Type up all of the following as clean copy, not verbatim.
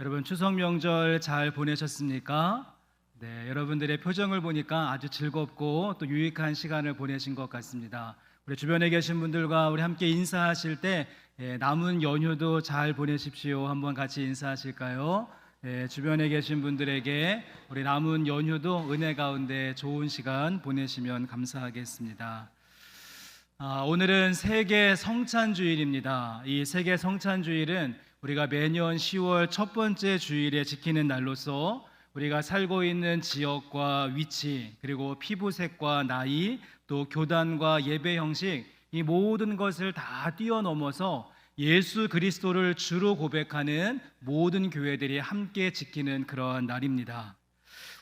여러분 추석 명절 잘 보내셨습니까? 네, 여러분들의 표정을 보니까 아주 즐겁고 또 유익한 시간을 보내신 것 같습니다. 우리 주변에 계신 분들과 우리 함께 인사하실 때 남은 연휴도 잘 보내십시오. 한번 같이 인사하실까요? 주변에 계신 분들에게 우리 남은 연휴도 은혜 가운데 좋은 시간 보내시면 감사하겠습니다. 오늘은 세계 성찬주일입니다. 이 세계 성찬주일은 우리가 매년 10월 첫 번째 주일에 지키는 날로서 우리가 살고 있는 지역과 위치, 그리고 피부색과 나이, 또 교단과 예배 형식, 이 모든 것을 다 뛰어넘어서 예수 그리스도를 주로 고백하는 모든 교회들이 함께 지키는 그러한 날입니다.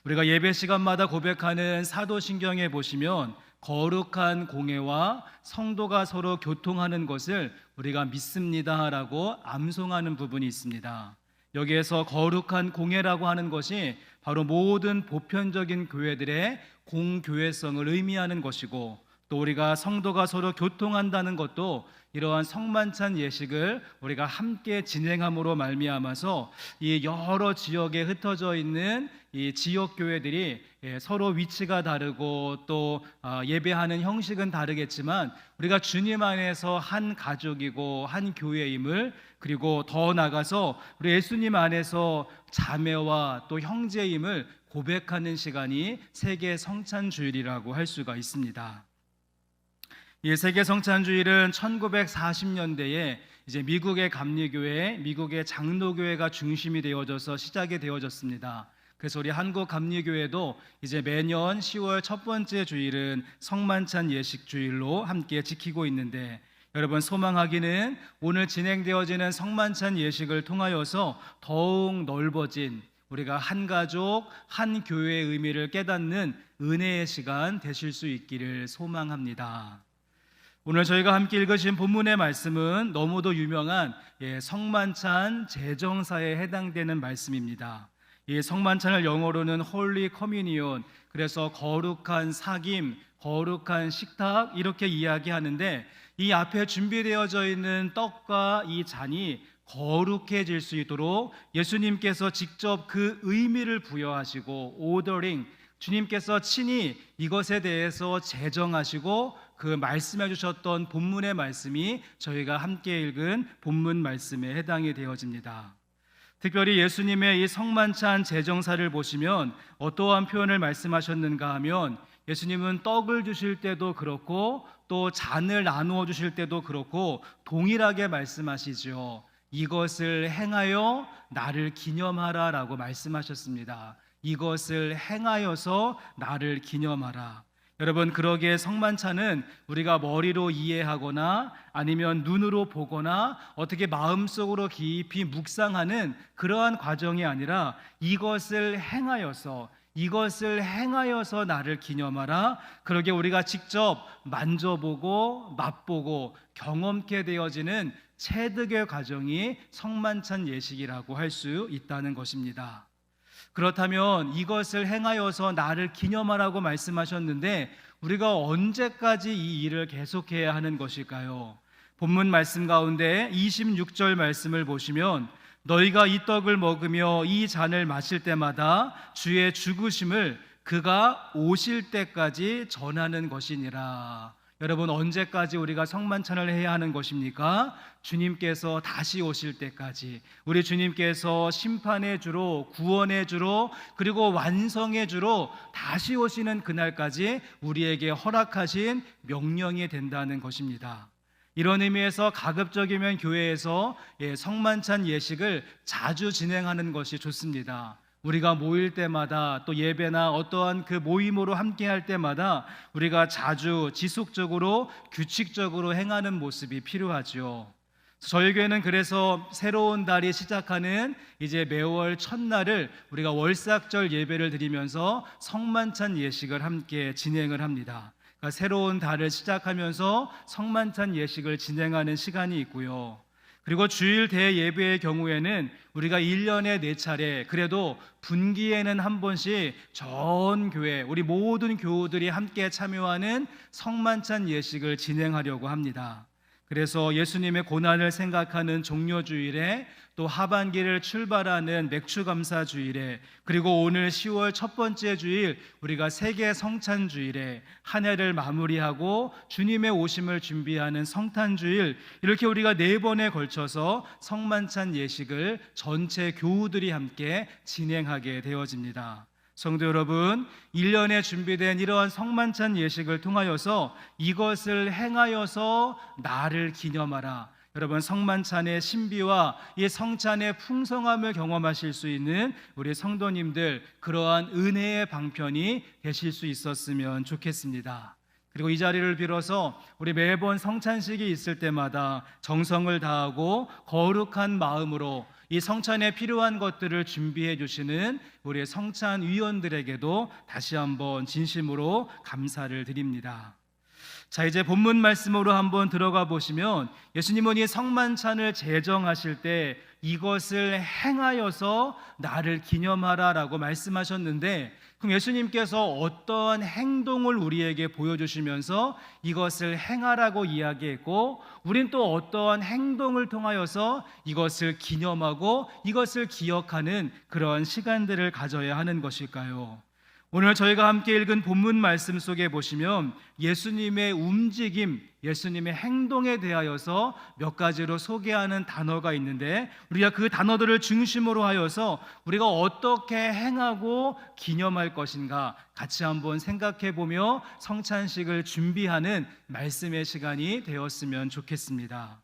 우리가 예배 시간마다 고백하는 사도신경에 보시면 거룩한 공예와 성도가 서로 교통하는 것을 우리가 믿습니다라고 암송하는 부분이 있습니다. 여기에서 거룩한 공예라고 하는 것이 바로 모든 보편적인 교회들의 공교회성을 의미하는 것이고, 또 우리가 성도가 서로 교통한다는 것도 이러한 성만찬 예식을 우리가 함께 진행함으로 말미암아서 이 여러 지역에 흩어져 있는 이 지역 교회들이 서로 위치가 다르고 또 예배하는 형식은 다르겠지만 우리가 주님 안에서 한 가족이고 한 교회임을, 그리고 더 나아가서 우리 예수님 안에서 자매와 또 형제임을 고백하는 시간이 세계 성찬주일이라고 할 수가 있습니다. 이 세계 성찬주일은 1940년대에 이제 미국의 감리교회, 미국의 장로교회가 중심이 되어져서 시작이 되어졌습니다. 그래서 우리 한국 감리교회도 이제 매년 10월 첫 번째 주일은 성만찬 예식 주일로 함께 지키고 있는데, 여러분 소망하기는 오늘 진행되어지는 성만찬 예식을 통하여서 더욱 넓어진 우리가 한 가족, 한 교회의 의미를 깨닫는 은혜의 시간 되실 수 있기를 소망합니다. 오늘 저희가 함께 읽으신 본문의 말씀은 너무도 유명한 성만찬 제정사에 해당되는 말씀입니다. 이 성만찬을 영어로는 홀리 커뮤니온, 그래서 거룩한 사귐, 거룩한 식탁 이렇게 이야기하는데, 이 앞에 준비되어져 있는 떡과 이 잔이 거룩해질 수 있도록 예수님께서 직접 그 의미를 부여하시고 오더링, 주님께서 친히 이것에 대해서 제정하시고 그 말씀해 주셨던 본문의 말씀이 저희가 함께 읽은 본문 말씀에 해당이 되어집니다. 특별히 예수님의 이 성만찬 제정사를 보시면 어떠한 표현을 말씀하셨는가 하면, 예수님은 떡을 주실 때도 그렇고 또 잔을 나누어 주실 때도 그렇고 동일하게 말씀하시죠. 이것을 행하여 나를 기념하라 라고 말씀하셨습니다. 이것을 행하여서 나를 기념하라. 여러분, 그러기에 성만찬은 우리가 머리로 이해하거나 아니면 눈으로 보거나 어떻게 마음속으로 깊이 묵상하는 그러한 과정이 아니라 이것을 행하여서 나를 기념하라. 그러기에 우리가 직접 만져보고 맛보고 경험케 되어지는 체득의 과정이 성만찬 예식이라고 할 수 있다는 것입니다. 그렇다면 이것을 행하여서 나를 기념하라고 말씀하셨는데 우리가 언제까지 이 일을 계속해야 하는 것일까요? 본문 말씀 가운데 26절 말씀을 보시면, 너희가 이 떡을 먹으며 이 잔을 마실 때마다 주의 죽으심을 그가 오실 때까지 전하는 것이니라. 여러분, 언제까지 우리가 성만찬을 해야 하는 것입니까? 주님께서 다시 오실 때까지, 우리 주님께서 심판의 주로, 구원의 주로, 그리고 완성의 주로 다시 오시는 그날까지 우리에게 허락하신 명령이 된다는 것입니다. 이런 의미에서 가급적이면 교회에서 성만찬 예식을 자주 진행하는 것이 좋습니다. 우리가 모일 때마다 또 예배나 어떠한 그 모임으로 함께 할 때마다 우리가 자주 지속적으로 규칙적으로 행하는 모습이 필요하죠. 저희 교회는 그래서 새로운 달이 시작하는 이제 매월 첫날을 우리가 월삭절 예배를 드리면서 성만찬 예식을 함께 진행을 합니다. 그러니까 새로운 달을 시작하면서 성만찬 예식을 진행하는 시간이 있고요. 그리고 주일 대예배의 경우에는 우리가 1년에 4차례, 그래도 분기에는 한 번씩 전 교회, 우리 모든 교우들이 함께 참여하는 성만찬 예식을 진행하려고 합니다. 그래서 예수님의 고난을 생각하는 종료주일에, 또 하반기를 출발하는 맥추감사주일에, 그리고 오늘 10월 첫 번째 주일 우리가 세계 성찬주일에 한 해를 마무리하고 주님의 오심을 준비하는 성탄주일, 이렇게 우리가 4번에 걸쳐서 성만찬 예식을 전체 교우들이 함께 진행하게 되어집니다. 성도 여러분, 1년에 준비된 이러한 성만찬 예식을 통하여서 이것을 행하여서 나를 기념하라, 여러분, 성만찬의 신비와 이 성찬의 풍성함을 경험하실 수 있는 우리 성도님들, 그러한 은혜의 방편이 되실 수 있었으면 좋겠습니다. 그리고 이 자리를 빌어서 우리 매번 성찬식이 있을 때마다 정성을 다하고 거룩한 마음으로 이 성찬에 필요한 것들을 준비해 주시는 우리 성찬위원들에게도 다시 한번 진심으로 감사를 드립니다. 자, 이제 본문 말씀으로 한번 들어가 보시면, 예수님은 이 성만찬을 제정하실 때 이것을 행하여서 나를 기념하라 라고 말씀하셨는데, 그럼 예수님께서 어떠한 행동을 우리에게 보여주시면서 이것을 행하라고 이야기했고, 우린 또 어떠한 행동을 통하여서 이것을 기념하고 이것을 기억하는 그런 시간들을 가져야 하는 것일까요? 오늘 저희가 함께 읽은 본문 말씀 속에 보시면 예수님의 움직임, 예수님의 행동에 대하여서 몇 가지로 소개하는 단어가 있는데, 우리가 그 단어들을 중심으로 하여서 우리가 어떻게 행하고 기념할 것인가 같이 한번 생각해 보며 성찬식을 준비하는 말씀의 시간이 되었으면 좋겠습니다.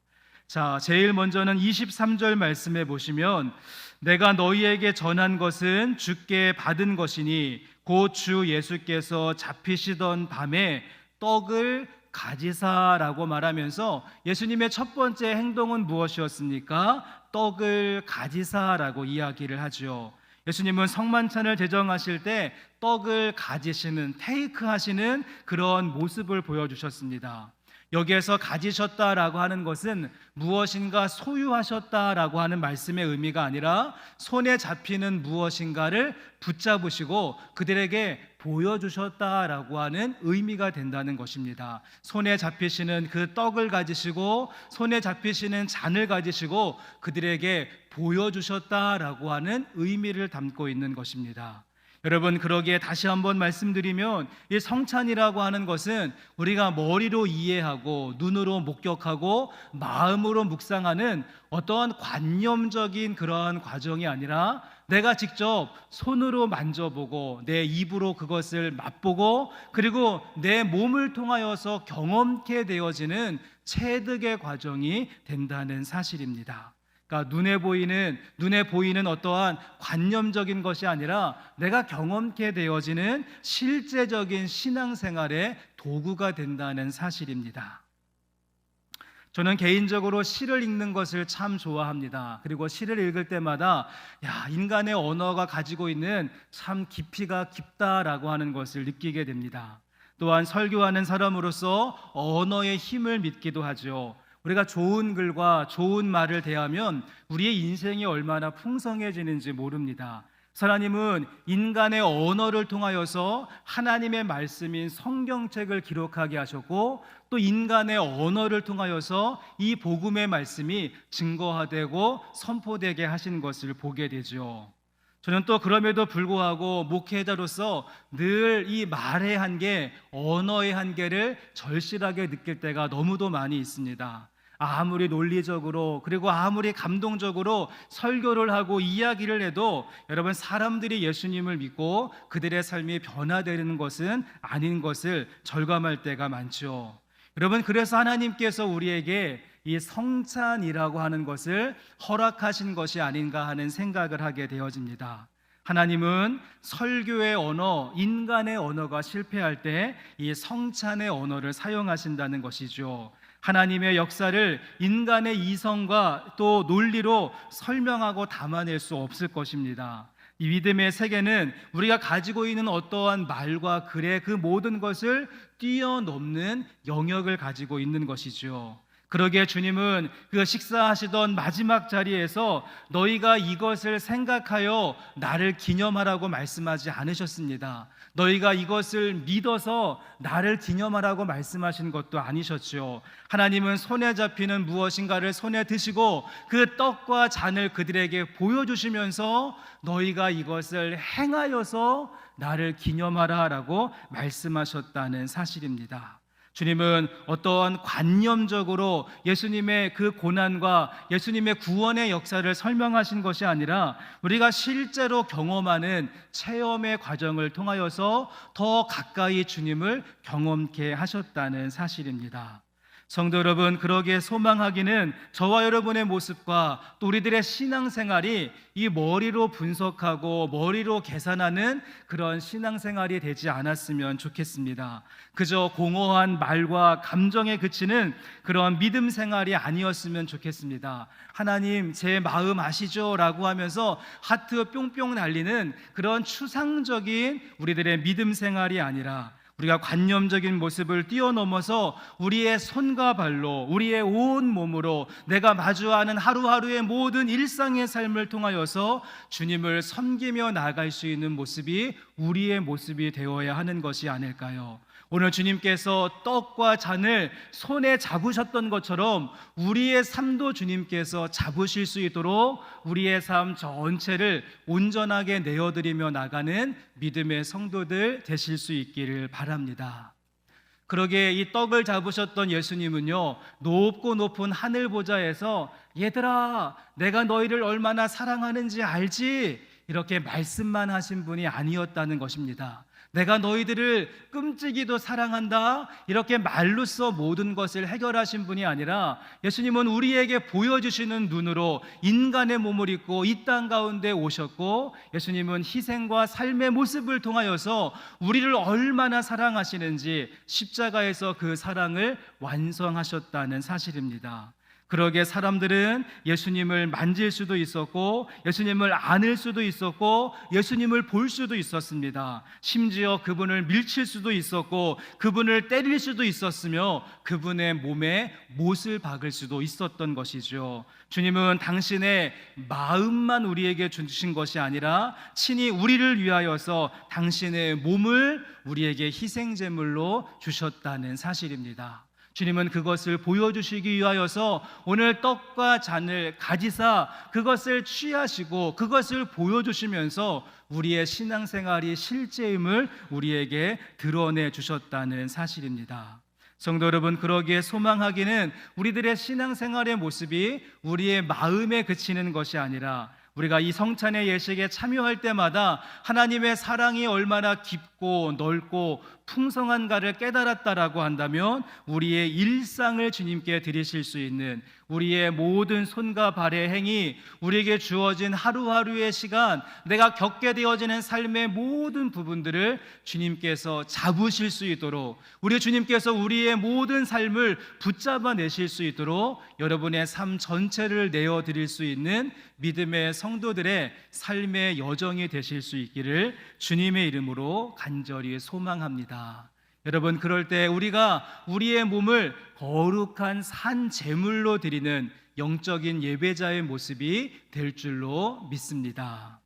자, 제일 먼저는 23절 말씀에 보시면, 내가 너희에게 전한 것은 주께 받은 것이니 곧 주 예수께서 잡히시던 밤에 떡을 가지사라고 말하면서 예수님의 첫 번째 행동은 무엇이었습니까? 떡을 가지사라고 이야기를 하죠. 예수님은 성만찬을 제정하실 때 떡을 가지시는, 테이크하시는 그런 모습을 보여주셨습니다. 여기에서 가지셨다라고 하는 것은 무엇인가 소유하셨다라고 하는 말씀의 의미가 아니라 손에 잡히는 무엇인가를 붙잡으시고 그들에게 보여주셨다라고 하는 의미가 된다는 것입니다. 손에 잡히시는 그 떡을 가지시고 손에 잡히시는 잔을 가지시고 그들에게 보여주셨다라고 하는 의미를 담고 있는 것입니다. 여러분, 그러기에 다시 한번 말씀드리면, 이 성찬이라고 하는 것은 우리가 머리로 이해하고 눈으로 목격하고 마음으로 묵상하는 어떠한 관념적인 그러한 과정이 아니라 내가 직접 손으로 만져보고 내 입으로 그것을 맛보고 그리고 내 몸을 통하여서 경험케 되어지는 체득의 과정이 된다는 사실입니다. 그러니까 눈에 보이는 어떠한 관념적인 것이 아니라 내가 경험케 되어지는 실제적인 신앙생활의 도구가 된다는 사실입니다. 저는 개인적으로 시를 읽는 것을 참 좋아합니다. 그리고 시를 읽을 때마다 인간의 언어가 가지고 있는 참 깊이가 깊다라고 하는 것을 느끼게 됩니다. 또한 설교하는 사람으로서 언어의 힘을 믿기도 하죠. 우리가 좋은 글과 좋은 말을 대하면 우리의 인생이 얼마나 풍성해지는지 모릅니다. 하나님은 인간의 언어를 통하여서 하나님의 말씀인 성경책을 기록하게 하셨고, 또 인간의 언어를 통하여서 이 복음의 말씀이 증거화되고 선포되게 하신 것을 보게 되죠. 저는 또 그럼에도 불구하고 목회자로서 늘 이 말의 한계, 언어의 한계를 절실하게 느낄 때가 너무도 많이 있습니다. 아무리 논리적으로 그리고 아무리 감동적으로 설교를 하고 이야기를 해도 여러분, 사람들이 예수님을 믿고 그들의 삶이 변화되는 것은 아닌 것을 절감할 때가 많죠. 여러분, 그래서 하나님께서 우리에게 이 성찬이라고 하는 것을 허락하신 것이 아닌가 하는 생각을 하게 되어집니다. 하나님은 설교의 언어, 인간의 언어가 실패할 때 이 성찬의 언어를 사용하신다는 것이죠. 하나님의 역사를 인간의 이성과 또 논리로 설명하고 담아낼 수 없을 것입니다. 이 믿음의 세계는 우리가 가지고 있는 어떠한 말과 글의 그 모든 것을 뛰어넘는 영역을 가지고 있는 것이죠. 그러기에 주님은 그 식사하시던 마지막 자리에서 너희가 이것을 생각하여 나를 기념하라고 말씀하지 않으셨습니다. 너희가 이것을 믿어서 나를 기념하라고 말씀하신 것도 아니셨죠. 하나님은 손에 잡히는 무엇인가를 손에 드시고 그 떡과 잔을 그들에게 보여주시면서 너희가 이것을 행하여서 나를 기념하라라고 말씀하셨다는 사실입니다. 주님은 어떠한 관념적으로 예수님의 그 고난과 예수님의 구원의 역사를 설명하신 것이 아니라 우리가 실제로 경험하는 체험의 과정을 통하여서 더 가까이 주님을 경험케 하셨다는 사실입니다. 성도 여러분, 그러기에 소망하기는 저와 여러분의 모습과 또 우리들의 신앙생활이 이 머리로 분석하고 머리로 계산하는 그런 신앙생활이 되지 않았으면 좋겠습니다. 그저 공허한 말과 감정에 그치는 그런 믿음 생활이 아니었으면 좋겠습니다. 하나님 제 마음 아시죠? 라고 하면서 하트 뿅뿅 날리는 그런 추상적인 우리들의 믿음 생활이 아니라 우리가 관념적인 모습을 뛰어넘어서 우리의 손과 발로 우리의 온 몸으로 내가 마주하는 하루하루의 모든 일상의 삶을 통하여서 주님을 섬기며 나아갈 수 있는 모습이 우리의 모습이 되어야 하는 것이 아닐까요? 오늘 주님께서 떡과 잔을 손에 잡으셨던 것처럼 우리의 삶도 주님께서 잡으실 수 있도록 우리의 삶 전체를 온전하게 내어드리며 나가는 믿음의 성도들 되실 수 있기를 바랍니다. 그러기에 이 떡을 잡으셨던 예수님은요, 높고 높은 하늘 보좌에서 얘들아 내가 너희를 얼마나 사랑하는지 알지? 이렇게 말씀만 하신 분이 아니었다는 것입니다. 내가 너희들을 끔찍이도 사랑한다 이렇게 말로써 모든 것을 해결하신 분이 아니라 예수님은 우리에게 보여주시는 눈으로 인간의 몸을 입고 이 땅 가운데 오셨고 예수님은 희생과 삶의 모습을 통하여서 우리를 얼마나 사랑하시는지 십자가에서 그 사랑을 완성하셨다는 사실입니다. 그러기에 사람들은 예수님을 만질 수도 있었고 예수님을 안을 수도 있었고 예수님을 볼 수도 있었습니다. 심지어 그분을 밀칠 수도 있었고 그분을 때릴 수도 있었으며 그분의 몸에 못을 박을 수도 있었던 것이죠. 주님은 당신의 마음만 우리에게 주신 것이 아니라 친히 우리를 위하여서 당신의 몸을 우리에게 희생제물로 주셨다는 사실입니다. 주님은 그것을 보여주시기 위하여서 오늘 떡과 잔을 가지사 그것을 취하시고 그것을 보여주시면서 우리의 신앙생활이 실제임을 우리에게 드러내 주셨다는 사실입니다. 성도 여러분, 그러기에 소망하기는 우리들의 신앙생활의 모습이 우리의 마음에 그치는 것이 아니라 우리가 이 성찬의 예식에 참여할 때마다 하나님의 사랑이 얼마나 깊고 넓고 풍성한가를 깨달았다라고 한다면 우리의 일상을 주님께 드리실 수 있는 우리의 모든 손과 발의 행위, 우리에게 주어진 하루하루의 시간, 내가 겪게 되어지는 삶의 모든 부분들을 주님께서 잡으실 수 있도록 우리 주님께서 우리의 모든 삶을 붙잡아 내실 수 있도록 여러분의 삶 전체를 내어드릴 수 있는 믿음의 성도들의 삶의 여정이 되실 수 있기를 주님의 이름으로 간절히 소망합니다. 여러분, 그럴 때 우리가 우리의 몸을 거룩한 산 제물로 드리는 영적인 예배자의 모습이 될 줄로 믿습니다.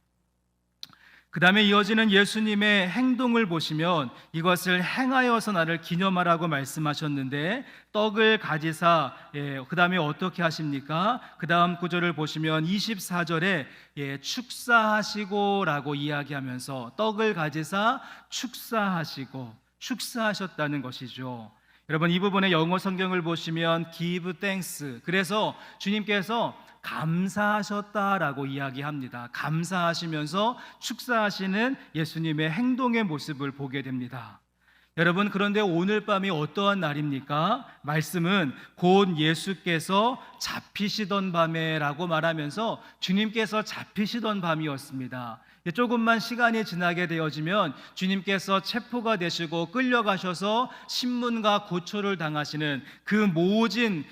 그 다음에 이어지는 예수님의 행동을 보시면 이것을 행하여서 나를 기념하라고 말씀하셨는데 떡을 가지사 그 다음에 어떻게 하십니까? 그 다음 구절을 보시면 24절에 축사하시고 라고 이야기하면서 떡을 가지사 축사하셨다는 것이죠. 여러분, 이 부분의 영어 성경을 보시면 give thanks, 그래서 주님께서 감사하셨다라고 이야기합니다. 감사하시면서 축사하시는 예수님의 행동의 모습을 보게 됩니다. 여러분, 그런데 오늘 밤이 어떠한 날입니까? 말씀은 곧 예수께서 잡히시던 밤에 라고 말하면서 주님께서 잡히시던 밤이었습니다. 조금만 시간이 지나게 되어지면 주님께서 체포가 되시고 끌려가셔서 신문과 고초를 당하시는 그 모진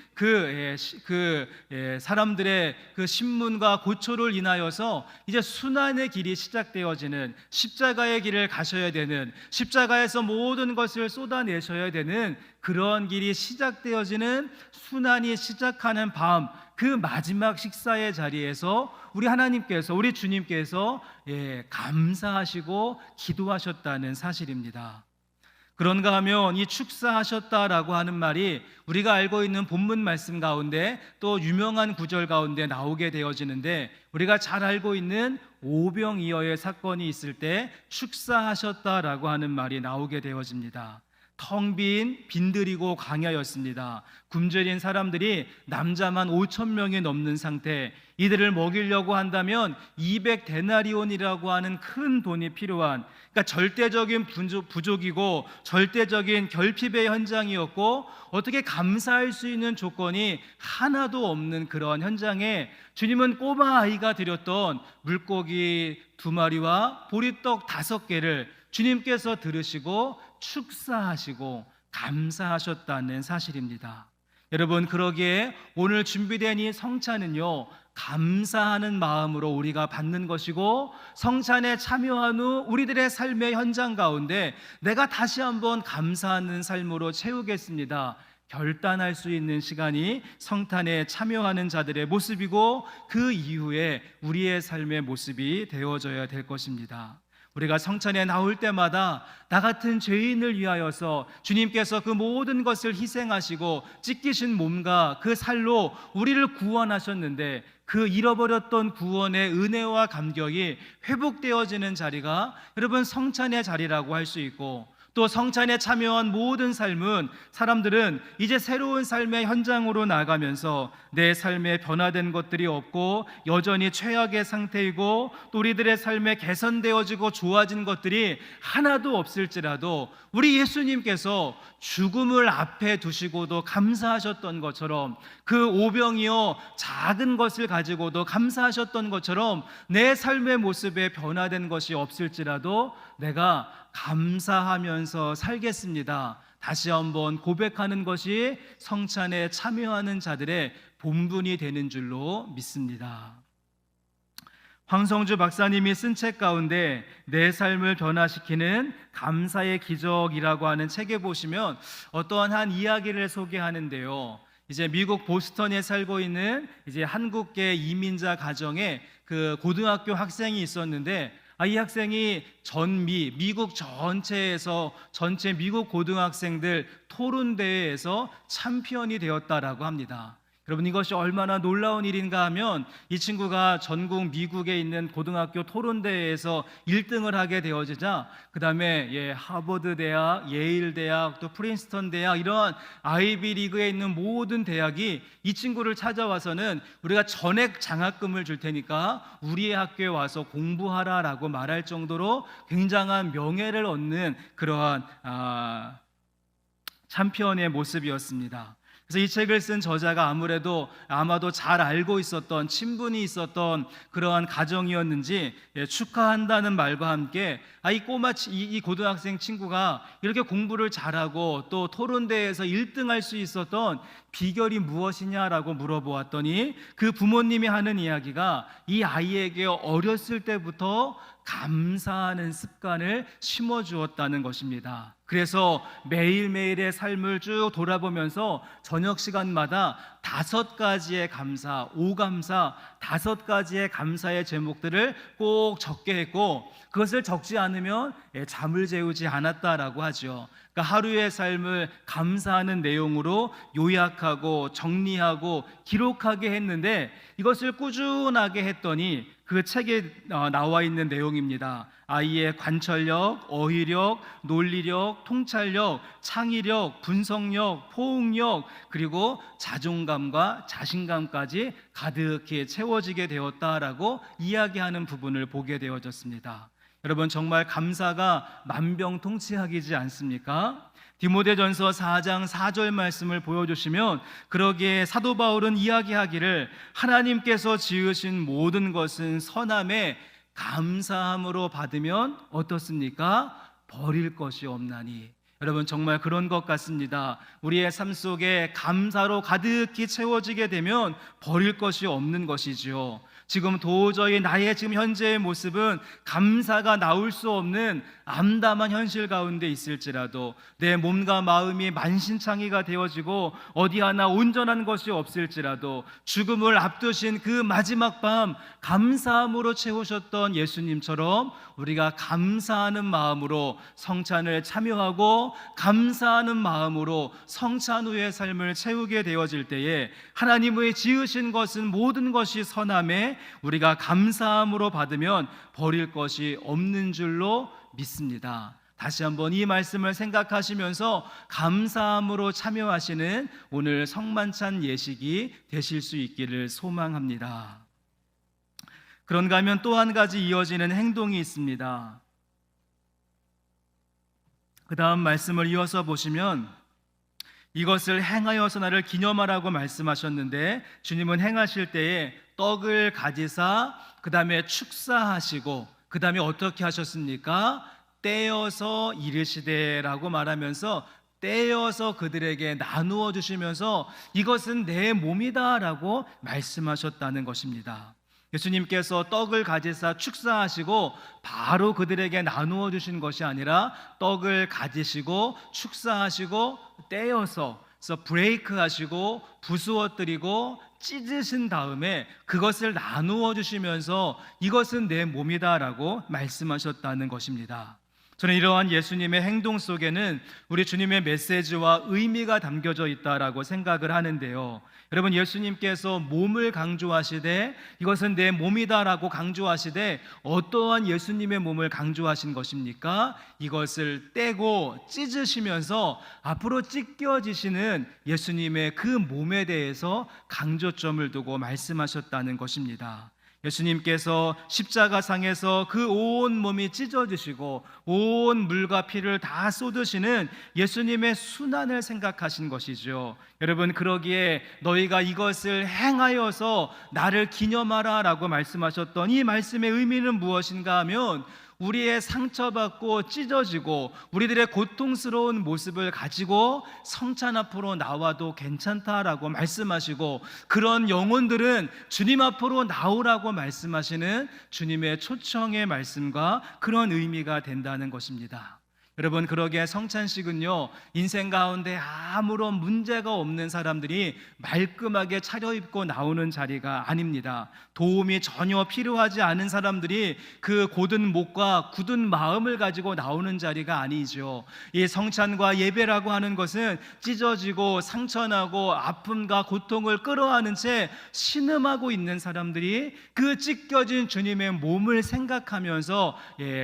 사람들의 그 신문과 고초를 인하여서 이제 순환의 길이 시작되어지는, 십자가의 길을 가셔야 되는, 십자가에서 모든 것을 쏟아내셔야 되는 그런 길이 시작되어지는 순환이 시작하는 밤, 그 마지막 식사의 자리에서 우리 하나님께서, 우리 주님께서 감사하시고 기도하셨다는 사실입니다. 그런가 하면 이 축사하셨다라고 하는 말이 우리가 알고 있는 본문 말씀 가운데 또 유명한 구절 가운데 나오게 되어지는데, 우리가 잘 알고 있는 오병이어의 사건이 있을 때 축사하셨다라고 하는 말이 나오게 되어집니다. 텅 빈 빈들이고 광야였습니다. 굶주린 사람들이 남자만 5천 명이 넘는 상태, 이들을 먹이려고 한다면 200데나리온이라고 하는 큰 돈이 필요한, 그러니까 절대적인 부족이고 절대적인 결핍의 현장이었고, 어떻게 감사할 수 있는 조건이 하나도 없는 그런 현장에 주님은 꼬마 아이가 드렸던 물고기 2마리와 보리떡 5개를 주님께서 들으시고 축사하시고 감사하셨다는 사실입니다. 여러분, 그러기에 오늘 준비된 이 성찬은요, 감사하는 마음으로 우리가 받는 것이고, 성찬에 참여한 후 우리들의 삶의 현장 가운데 내가 다시 한번 감사하는 삶으로 채우겠습니다, 결단할 수 있는 시간이 성탄에 참여하는 자들의 모습이고, 그 이후에 우리의 삶의 모습이 되어져야 될 것입니다. 우리가 성찬에 나올 때마다 나 같은 죄인을 위하여서 주님께서 그 모든 것을 희생하시고 찢기신 몸과 그 살로 우리를 구원하셨는데, 그 잃어버렸던 구원의 은혜와 감격이 회복되어지는 자리가 여러분 성찬의 자리라고 할 수 있고, 또 성찬에 참여한 모든 삶은 사람들은 이제 새로운 삶의 현장으로 나가면서 내 삶에 변화된 것들이 없고 여전히 최악의 상태이고, 또 우리들의 삶에 개선되어지고 좋아진 것들이 하나도 없을지라도 우리 예수님께서 죽음을 앞에 두시고도 감사하셨던 것처럼, 그 오병이어 작은 것을 가지고도 감사하셨던 것처럼 내 삶의 모습에 변화된 것이 없을지라도 내가 감사하면서 살겠습니다, 다시 한번 고백하는 것이 성찬에 참여하는 자들의 본분이 되는 줄로 믿습니다. 황성주 박사님이 쓴 책 가운데 내 삶을 변화시키는 감사의 기적이라고 하는 책에 보시면 어떠한 한 이야기를 소개하는데요, 이제 미국 보스턴에 살고 있는 이제 한국계 이민자 가정에 그 고등학교 학생이 있었는데, 이 학생이 미국 전체에서 전체 미국 고등학생들 토론 대회에서 챔피언이 되었다라고 합니다. 여러분, 이것이 얼마나 놀라운 일인가 하면, 이 친구가 전국 미국에 있는 고등학교 토론대회에서 1등을 하게 되어지자 그 다음에 하버드 대학, 예일 대학, 또 프린스턴 대학, 이런 아이비리그에 있는 모든 대학이 이 친구를 찾아와서는 우리가 전액 장학금을 줄 테니까 우리의 학교에 와서 공부하라라고 말할 정도로 굉장한 명예를 얻는 그러한 챔피언의 모습이었습니다. 그래서 이 책을 쓴 저자가 아마도 잘 알고 있었던, 친분이 있었던 그러한 가정이었는지 축하한다는 말과 함께 이 고등학생 친구가 이렇게 공부를 잘하고 또 토론대회에서 1등할 수 있었던 비결이 무엇이냐라고 물어보았더니, 그 부모님이 하는 이야기가 이 아이에게 어렸을 때부터 감사하는 습관을 심어주었다는 것입니다. 그래서 매일매일의 삶을 쭉 돌아보면서 저녁 시간마다 5가지의 감사, 5감사, 5가지의 감사의 제목들을 꼭 적게 했고, 그것을 적지 않으면 잠을 재우지 않았다라고 하죠. 그러니까 하루의 삶을 감사하는 내용으로 요약하고 정리하고 기록하게 했는데, 이것을 꾸준하게 했더니 그 책에 나와 있는 내용입니다. 아이의 관찰력, 어휘력, 논리력, 통찰력, 창의력, 분석력, 포응력, 그리고 자존감과 자신감까지 가득히 채워지게 되었다라고 이야기하는 부분을 보게 되어졌습니다. 여러분, 정말 감사가 만병통치약이지 않습니까? 디모데전서 4장 4절 말씀을 보여주시면, 그러기에 사도 바울은 이야기하기를 하나님께서 지으신 모든 것은 선함에 감사함으로 받으면 어떻습니까? 버릴 것이 없나니. 여러분, 정말 그런 것 같습니다. 우리의 삶 속에 감사로 가득히 채워지게 되면 버릴 것이 없는 것이지요. 지금 도저히 나의 지금 현재의 모습은 감사가 나올 수 없는 암담한 현실 가운데 있을지라도, 내 몸과 마음이 만신창이가 되어지고 어디 하나 온전한 것이 없을지라도, 죽음을 앞두신 그 마지막 밤 감사함으로 채우셨던 예수님처럼 우리가 감사하는 마음으로 성찬을 참여하고 감사하는 마음으로 성찬 후의 삶을 채우게 되어질 때에, 하나님의 지으신 것은 모든 것이 선함에 우리가 감사함으로 받으면 버릴 것이 없는 줄로 믿습니다. 다시 한번 이 말씀을 생각하시면서 감사함으로 참여하시는 오늘 성만찬 예식이 되실 수 있기를 소망합니다. 그런가 하면 또 한 가지 이어지는 행동이 있습니다. 그 다음 말씀을 이어서 보시면, 이것을 행하여서 나를 기념하라고 말씀하셨는데, 주님은 행하실 때에 떡을 가지사 그 다음에 축사하시고 그 다음에 어떻게 하셨습니까? 떼어서 이르시되라고 말하면서 떼어서 그들에게 나누어 주시면서 이것은 내 몸이다 라고 말씀하셨다는 것입니다. 예수님께서 떡을 가지사 축사하시고 바로 그들에게 나누어 주신 것이 아니라, 떡을 가지시고 축사하시고 떼어서, 그래서 브레이크 하시고 부수어뜨리고 찢으신 다음에 그것을 나누어 주시면서 이것은 내 몸이다 라고 말씀하셨다는 것입니다. 저는 이러한 예수님의 행동 속에는 우리 주님의 메시지와 의미가 담겨져 있다라고 생각을 하는데요. 여러분, 예수님께서 몸을 강조하시되 이것은 내 몸이다라고 강조하시되 어떠한 예수님의 몸을 강조하신 것입니까? 이것을 떼고 찢으시면서 앞으로 찢겨지시는 예수님의 그 몸에 대해서 강조점을 두고 말씀하셨다는 것입니다. 예수님께서 십자가상에서 그 온 몸이 찢어지시고 온 물과 피를 다 쏟으시는 예수님의 순환을 생각하신 것이죠. 여러분, 그러기에 너희가 이것을 행하여서 나를 기념하라 라고 말씀하셨던 이 말씀의 의미는 무엇인가 하면, 우리의 상처받고 찢어지고 우리들의 고통스러운 모습을 가지고 성찬 앞으로 나와도 괜찮다라고 말씀하시고, 그런 영혼들은 주님 앞으로 나오라고 말씀하시는 주님의 초청의 말씀과 그런 의미가 된다는 것입니다. 여러분, 그러기에 성찬식은요, 인생 가운데 아무런 문제가 없는 사람들이 말끔하게 차려입고 나오는 자리가 아닙니다. 도움이 전혀 필요하지 않은 사람들이 그 곧은 목과 굳은 마음을 가지고 나오는 자리가 아니죠. 이 성찬과 예배라고 하는 것은 찢어지고 상처나고 아픔과 고통을 끌어안은 채 신음하고 있는 사람들이 그 찢겨진 주님의 몸을 생각하면서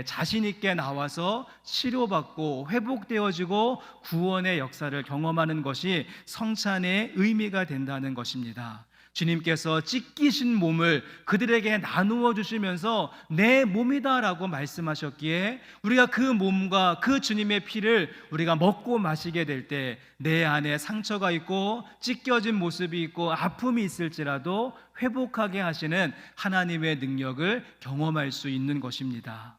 자신 있게 나와서 치료받고 회복되어지고 구원의 역사를 경험하는 것이 성찬의 의미가 된다는 것입니다. 주님께서 찢기신 몸을 그들에게 나누어 주시면서 내 몸이다 라고 말씀하셨기에, 우리가 그 몸과 그 주님의 피를 우리가 먹고 마시게 될 때 내 안에 상처가 있고 찢겨진 모습이 있고 아픔이 있을지라도 회복하게 하시는 하나님의 능력을 경험할 수 있는 것입니다.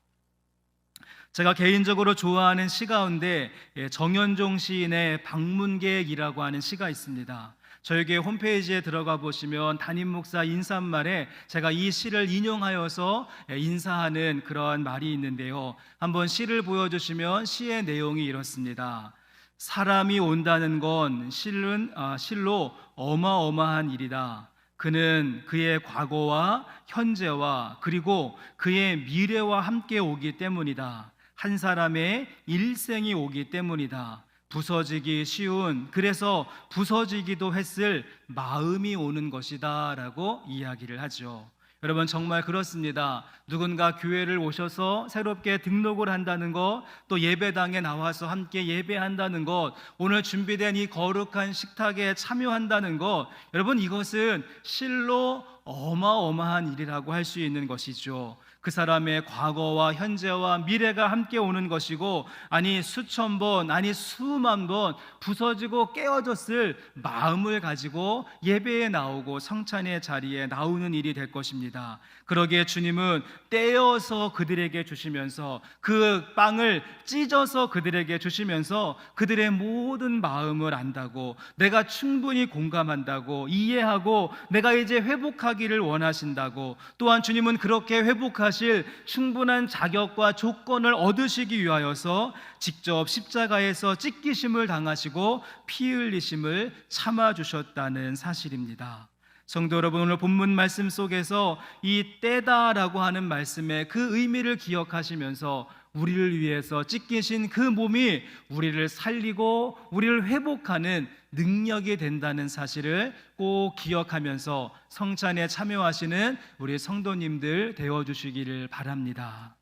제가 개인적으로 좋아하는 시 가운데 정현종 시인의 방문객이라고 하는 시가 있습니다. 저에게 홈페이지에 들어가 보시면 담임 목사 인사말에 제가 이 시를 인용하여서 인사하는 그런 말이 있는데요. 한번 시를 보여주시면 시의 내용이 이렇습니다. 사람이 온다는 건 실로 어마어마한 일이다. 그는 그의 과거와 현재와 그리고 그의 미래와 함께 오기 때문이다. 한 사람의 일생이 오기 때문이다. 부서지기 쉬운, 그래서 부서지기도 했을 마음이 오는 것이다 라고 이야기를 하죠. 여러분, 정말 그렇습니다. 누군가 교회를 오셔서 새롭게 등록을 한다는 것, 또 예배당에 나와서 함께 예배한다는 것, 오늘 준비된 이 거룩한 식탁에 참여한다는 것, 여러분, 이것은 실로 어마어마한 일이라고 할 수 있는 것이죠. 그 사람의 과거와 현재와 미래가 함께 오는 것이고, 아니 수천 번, 아니 수만 번 부서지고 깨어졌을 마음을 가지고 예배에 나오고 성찬의 자리에 나오는 일이 될 것입니다. 그러기에 주님은 떼어서 그들에게 주시면서, 그 빵을 찢어서 그들에게 주시면서 그들의 모든 마음을 안다고, 내가 충분히 공감한다고, 이해하고 내가 이제 회복하기를 원하신다고, 또한 주님은 그렇게 회복하실 충분한 자격과 조건을 얻으시기 위하여서 직접 십자가에서 찢기심을 당하시고 피 흘리심을 참아주셨다는 사실입니다. 성도 여러분, 오늘 본문 말씀 속에서 이 떼다라고 하는 말씀의 그 의미를 기억하시면서 우리를 위해서 찢기신 그 몸이 우리를 살리고 우리를 회복하는 능력이 된다는 사실을 꼭 기억하면서 성찬에 참여하시는 우리 성도님들 되어주시기를 바랍니다.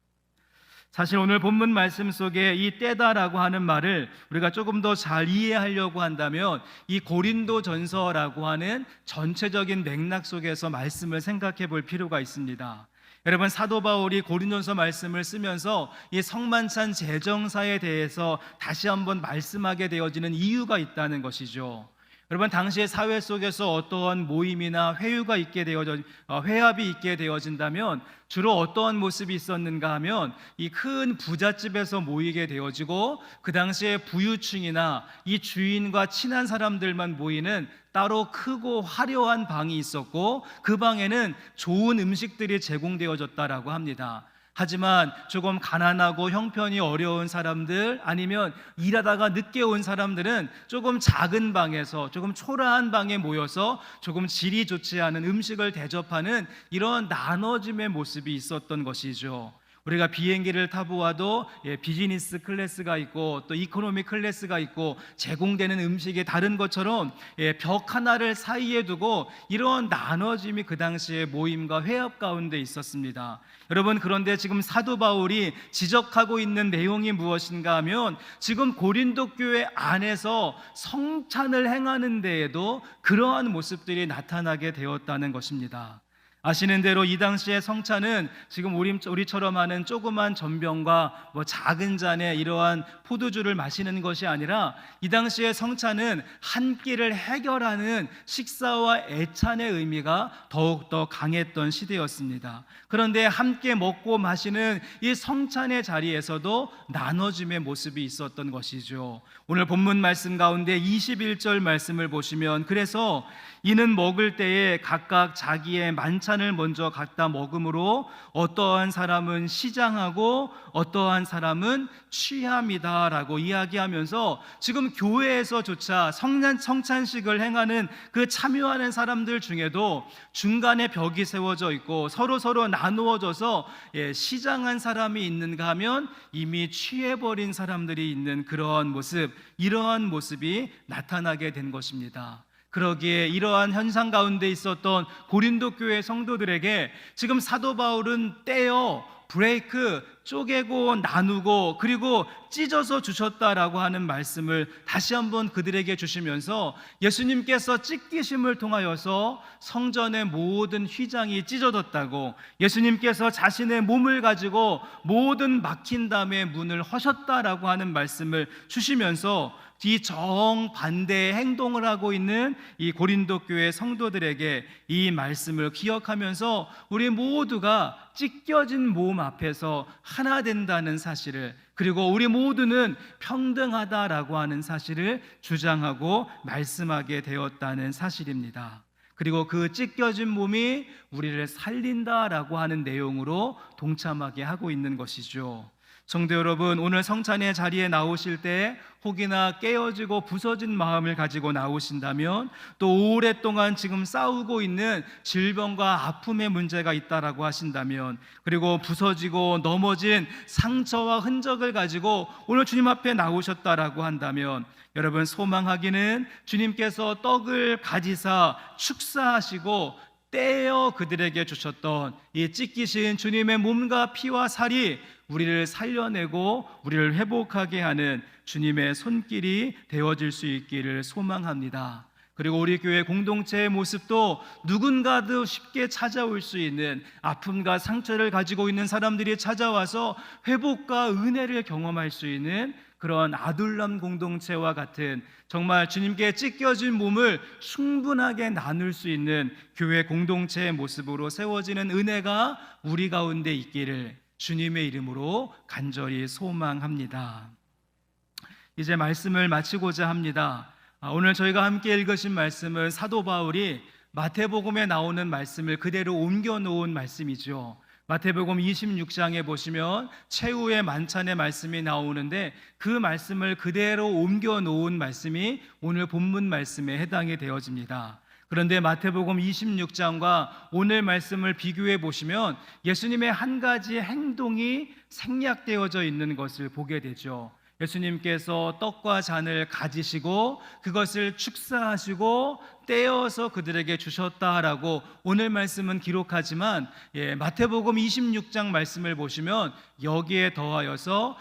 사실 오늘 본문 말씀 속에 이 떼다라고 하는 말을 우리가 조금 더 잘 이해하려고 한다면 이 고린도전서라고 하는 전체적인 맥락 속에서 말씀을 생각해 볼 필요가 있습니다. 여러분, 사도 바울이 고린도전서 말씀을 쓰면서 이 성만찬 제정사에 대해서 다시 한번 말씀하게 되어지는 이유가 있다는 것이죠. 여러분, 당시의 사회 속에서 어떠한 모임이나 회합이 있게 되어진다면 주로 어떠한 모습이 있었는가 하면 이 큰 부잣집에서 모이게 되어지고, 그 당시에 부유층이나 이 주인과 친한 사람들만 모이는 따로 크고 화려한 방이 있었고, 그 방에는 좋은 음식들이 제공되어졌다라고 합니다. 하지만 조금 가난하고 형편이 어려운 사람들, 아니면 일하다가 늦게 온 사람들은 조금 작은 방에서, 조금 초라한 방에 모여서 조금 질이 좋지 않은 음식을 대접하는 이런 나눠짐의 모습이 있었던 것이죠. 우리가 비행기를 타보아도 비즈니스 클래스가 있고 또 이코노미 클래스가 있고 제공되는 음식이 다른 것처럼 벽 하나를 사이에 두고 이런 나눠짐이 그 당시에 모임과 회합 가운데 있었습니다. 여러분, 그런데 지금 사도 바울이 지적하고 있는 내용이 무엇인가 하면, 지금 고린도 교회 안에서 성찬을 행하는 데에도 그러한 모습들이 나타나게 되었다는 것입니다. 아시는 대로 이 당시의 성찬은 지금 우리처럼 하는 조그만 전병과 작은 잔에 이러한 포도주를 마시는 것이 아니라, 이 당시의 성찬은 한 끼를 해결하는 식사와 애찬의 의미가 더욱더 강했던 시대였습니다. 그런데 함께 먹고 마시는 이 성찬의 자리에서도 나눠짐의 모습이 있었던 것이죠. 오늘 본문 말씀 가운데 21절 말씀을 보시면, 그래서 이는 먹을 때에 각각 자기의 만찬을 먼저 갖다 먹음으로 어떠한 사람은 시장하고 어떠한 사람은 취함이다 라고 이야기하면서, 지금 교회에서조차 성찬식을 행하는 그 참여하는 사람들 중에도 중간에 벽이 세워져 있고 서로 나누어져서 시장한 사람이 있는가 하면 이미 취해버린 사람들이 있는 그러한 모습, 이러한 모습이 나타나게 된 것입니다. 그러기에 이러한 현상 가운데 있었던 고린도 교회 성도들에게 지금 사도 바울은 떼어 브레이크, 쪼개고 나누고 그리고 찢어서 주셨다라고 하는 말씀을 다시 한번 그들에게 주시면서, 예수님께서 찢기심을 통하여서 성전의 모든 휘장이 찢어졌다고, 예수님께서 자신의 몸을 가지고 모든 막힌 담의 문을 허셨다라고 하는 말씀을 주시면서, 이 정반대의 행동을 하고 있는 이 고린도 교회 성도들에게 이 말씀을 기억하면서 우리 모두가 찢겨진 몸 앞에서 하나 된다는 사실을, 그리고 우리 모두는 평등하다라고 하는 사실을 주장하고 말씀하게 되었다는 사실입니다. 그리고 그 찢겨진 몸이 우리를 살린다라고 하는 내용으로 동참하게 하고 있는 것이죠. 성도 여러분, 오늘 성찬의 자리에 나오실 때 혹이나 깨어지고 부서진 마음을 가지고 나오신다면, 또 오랫동안 지금 싸우고 있는 질병과 아픔의 문제가 있다라고 하신다면, 그리고 부서지고 넘어진 상처와 흔적을 가지고 오늘 주님 앞에 나오셨다라고 한다면, 여러분, 소망하기는 주님께서 떡을 가지사 축사하시고 떼어 그들에게 주셨던 이 찢기신 주님의 몸과 피와 살이 우리를 살려내고 우리를 회복하게 하는 주님의 손길이 되어질 수 있기를 소망합니다. 그리고 우리 교회 공동체의 모습도 누군가도 쉽게 찾아올 수 있는 아픔과 상처를 가지고 있는 사람들이 찾아와서 회복과 은혜를 경험할 수 있는 그런 아둘람 공동체와 같은, 정말 주님께 찢겨진 몸을 충분하게 나눌 수 있는 교회 공동체의 모습으로 세워지는 은혜가 우리 가운데 있기를 주님의 이름으로 간절히 소망합니다. 이제 말씀을 마치고자 합니다. 오늘 저희가 함께 읽으신 말씀은 사도 바울이 마태복음에 나오는 말씀을 그대로 옮겨 놓은 말씀이죠. 마태복음 26장에 보시면 최후의 만찬의 말씀이 나오는데, 그 말씀을 그대로 옮겨 놓은 말씀이 오늘 본문 말씀에 해당이 되어집니다. 그런데 마태복음 26장과 오늘 말씀을 비교해 보시면 예수님의 한 가지 행동이 생략되어져 있는 것을 보게 되죠. 예수님께서 떡과 잔을 가지시고 그것을 축사하시고 떼어서 그들에게 주셨다라고 오늘 말씀은 기록하지만, 마태복음 26장 말씀을 보시면 여기에 더하여서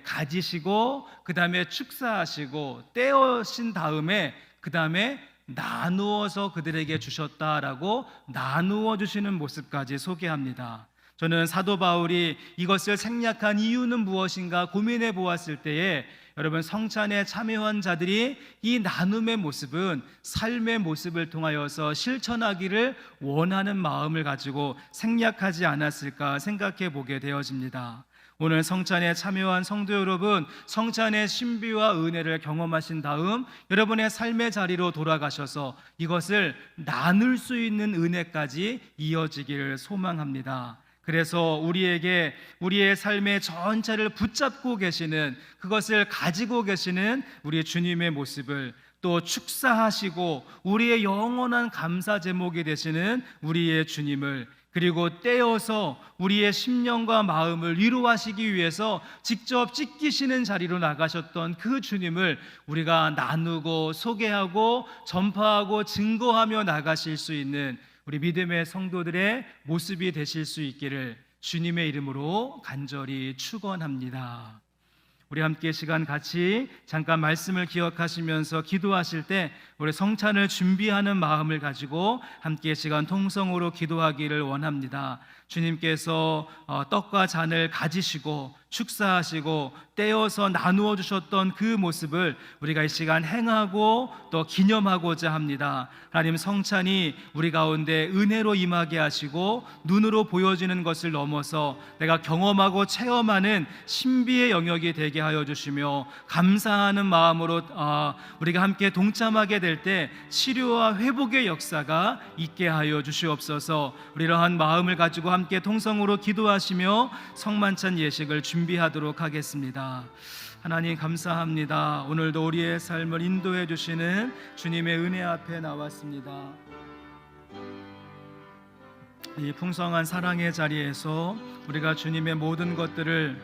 가지시고 그 다음에 축사하시고 떼어신 다음에 그 다음에 나누어서 그들에게 주셨다라고 나누어 주시는 모습까지 소개합니다. 저는 사도 바울이 이것을 생략한 이유는 무엇인가 고민해 보았을 때에, 여러분, 성찬에 참여한 자들이 이 나눔의 모습은 삶의 모습을 통하여서 실천하기를 원하는 마음을 가지고 생략하지 않았을까 생각해 보게 되어집니다. 오늘 성찬에 참여한 성도 여러분, 성찬의 신비와 은혜를 경험하신 다음 여러분의 삶의 자리로 돌아가셔서 이것을 나눌 수 있는 은혜까지 이어지기를 소망합니다. 그래서 우리에게 우리의 삶의 전체를 붙잡고 계시는, 그것을 가지고 계시는 우리 주님의 모습을, 또 축사하시고 우리의 영원한 감사 제목이 되시는 우리의 주님을, 그리고 떼어서 우리의 심령과 마음을 위로하시기 위해서 직접 찢기시는 자리로 나가셨던 그 주님을 우리가 나누고 소개하고 전파하고 증거하며 나가실 수 있는 우리 믿음의 성도들의 모습이 되실 수 있기를 주님의 이름으로 간절히 축원합니다. 우리 함께 시간 같이 잠깐 말씀을 기억하시면서 기도하실 때 우리 성찬을 준비하는 마음을 가지고 함께 시간 통성으로 기도하기를 원합니다. 주님께서 떡과 잔을 가지시고 축사하시고 떼어서 나누어 주셨던 그 모습을 우리가 이 시간 행하고 또 기념하고자 합니다. 하나님, 성찬이 우리 가운데 은혜로 임하게 하시고 눈으로 보여지는 것을 넘어서 내가 경험하고 체험하는 신비의 영역이 되게 하여 주시며, 감사하는 마음으로 우리가 함께 동참하게 될 때 치료와 회복의 역사가 있게 하여 주시옵소서. 우리 이러한 마음을 가지고 함께 통성으로 기도하시며 성만찬 예식을 준비하도록 하겠습니다. 하나님, 감사합니다. 오늘도 우리의 삶을 인도해 주시는 주님의 은혜 앞에 나왔습니다. 이 풍성한 사랑의 자리에서 우리가 주님의 모든 것들을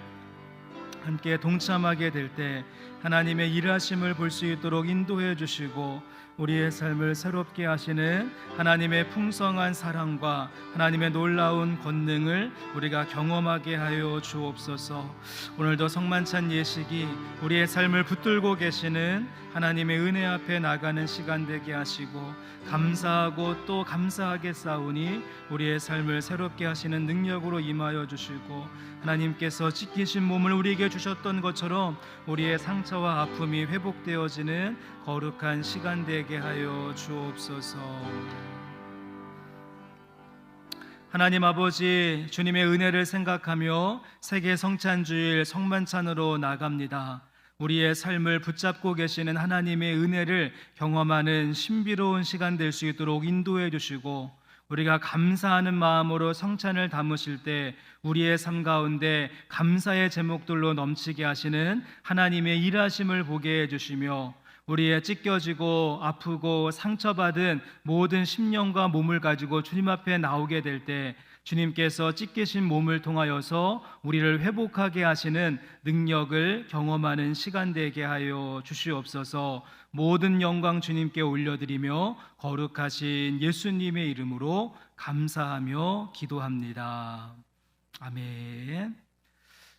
함께 동참하게 될 때 하나님의 일하심을 볼 수 있도록 인도해 주시고, 우리의 삶을 새롭게 하시는 하나님의 풍성한 사랑과 하나님의 놀라운 권능을 우리가 경험하게 하여 주옵소서. 오늘도 성만찬 예식이 우리의 삶을 붙들고 계시는 하나님의 은혜 앞에 나가는 시간 되게 하시고, 감사하고 또 감사하게 싸우니 우리의 삶을 새롭게 하시는 능력으로 임하여 주시고, 하나님께서 찢기신 몸을 우리에게 주셨던 것처럼 우리의 상처와 아픔이 회복되어지는 거룩한 시간 되게 하여 주옵소서. 하나님 아버지, 주님의 은혜를 생각하며 세계 성찬주일 성만찬으로 나갑니다. 우리의 삶을 붙잡고 계시는 하나님의 은혜를 경험하는 신비로운 시간 될 수 있도록 인도해 주시고, 우리가 감사하는 마음으로 성찬을 담으실 때 우리의 삶 가운데 감사의 제목들로 넘치게 하시는 하나님의 일하심을 보게 해주시며, 우리의 찢겨지고 아프고 상처받은 모든 심령과 몸을 가지고 주님 앞에 나오게 될 때 주님께서 찢기신 몸을 통하여서 우리를 회복하게 하시는 능력을 경험하는 시간 되게 하여 주시옵소서. 모든 영광 주님께 올려드리며 거룩하신 예수님의 이름으로 감사하며 기도합니다. 아멘.